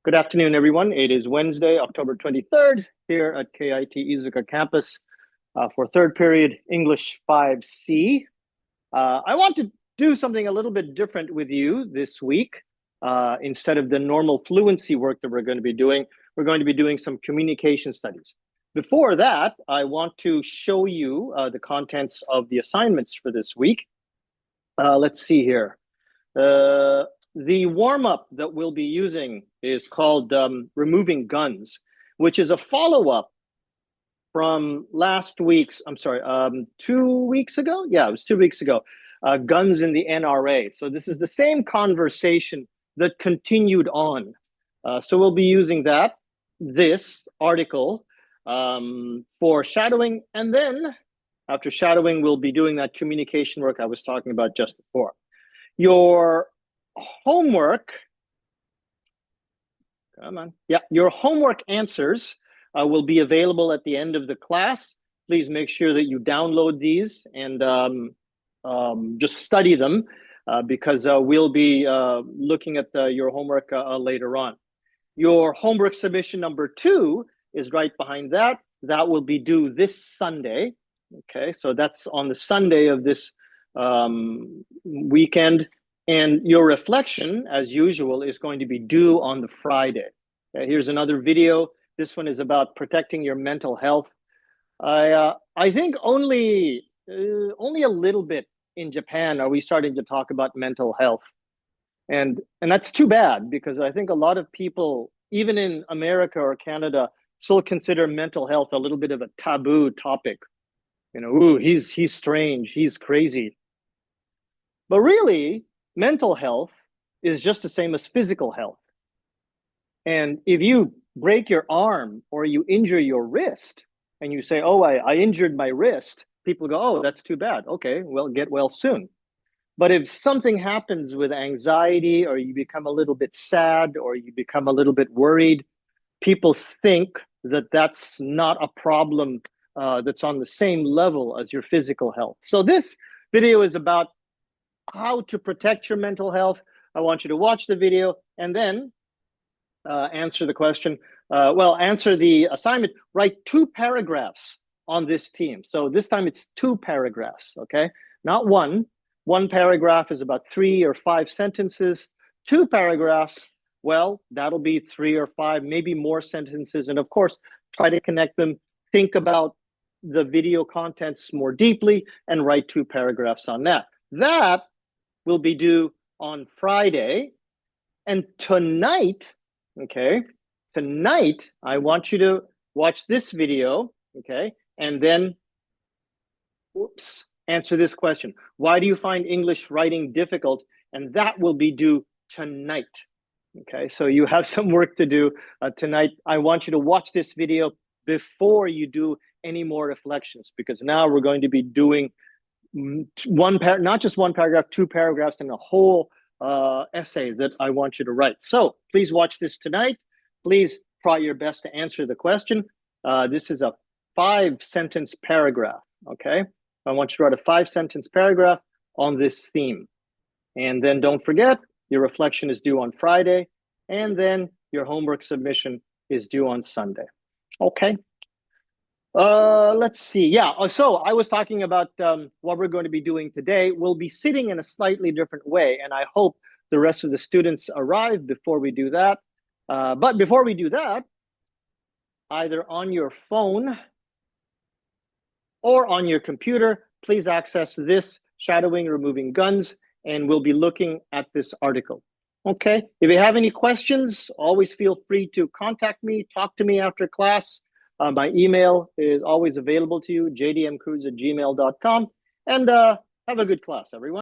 Good afternoon, everyone. It is Wednesday, October 23rd, here at KIT Iizuka campus for third period English 5C. I want to do something a little bit different with you this week. Instead of the normal fluency work that we're going to be doing, we're going to be doing some communication studies. Before that, I want to show you the contents of the assignments for this week. Let's see here. The warm-up that we'll be using is called Removing Guns, which is a follow-up from last week's, 2 weeks ago? Yeah, it was 2 weeks ago, Guns in the NRA. So this is the same conversation that continued on. So we'll be using this article for shadowing, and then after shadowing, we'll be doing that communication work I was talking about just before. Your homework, your homework answers will be available at the end of the class. Please make sure that you download these and just study them because we'll be looking at your homework later on. Your homework submission number 2 is right behind that. That will be due this Sunday. Okay, so that's on the Sunday of this weekend. And your reflection, as usual, is going to be due on the Friday. Okay, here's another video. This one is about protecting your mental health. I think only a little bit in Japan are we starting to talk about mental health. And that's too bad, because I think a lot of people, even in America or Canada, still consider mental health a little bit of a taboo topic. You know, ooh, he's strange, he's crazy. But really, mental health is just the same as physical health. And if you break your arm or you injure your wrist and you say, oh, I injured my wrist, people go, oh, that's too bad. Okay, well, get well soon. But if something happens with anxiety, or you become a little bit sad, or you become a little bit worried, people think that that's not a problem that's on the same level as your physical health. So this video is about how to protect your mental health. I want you to watch the video and then answer the question. Answer the assignment. Write 2 paragraphs on this theme. So this time it's 2 paragraphs, okay? Not one. 1 paragraph is about 3 or 5 sentences. 2 paragraphs, well, that'll be 3 or 5, maybe more sentences. And of course, try to connect them. Think about the video contents more deeply and write 2 paragraphs on that. That will be due on Friday. And tonight, okay, I want you to watch this video, okay, and then, answer this question. Why do you find English writing difficult? And that will be due tonight. Okay, so you have some work to do tonight. I want you to watch this video before you do any more reflections, because now we're going to be doing not just 1 paragraph, 2 paragraphs, and a whole essay that I want you to write. So please watch this tonight. Please try your best to answer the question. This is a 5-sentence paragraph, okay? I want you to write a 5-sentence paragraph on this theme. And then don't forget, your reflection is due on Friday, and then your homework submission is due on Sunday. Okay? Let's see. Yeah, so I was talking about what we're going to be doing today. We'll be sitting in a slightly different way, and I hope the rest of the students arrive before we do that. But before we do that, either on your phone or on your computer, please access this Shadowing Removing Guns, and we'll be looking at this article. Okay, if you have any questions, always feel free to contact me, talk to me after class. My email is always available to you, jdmcruz@gmail.com. And have a good class, everyone.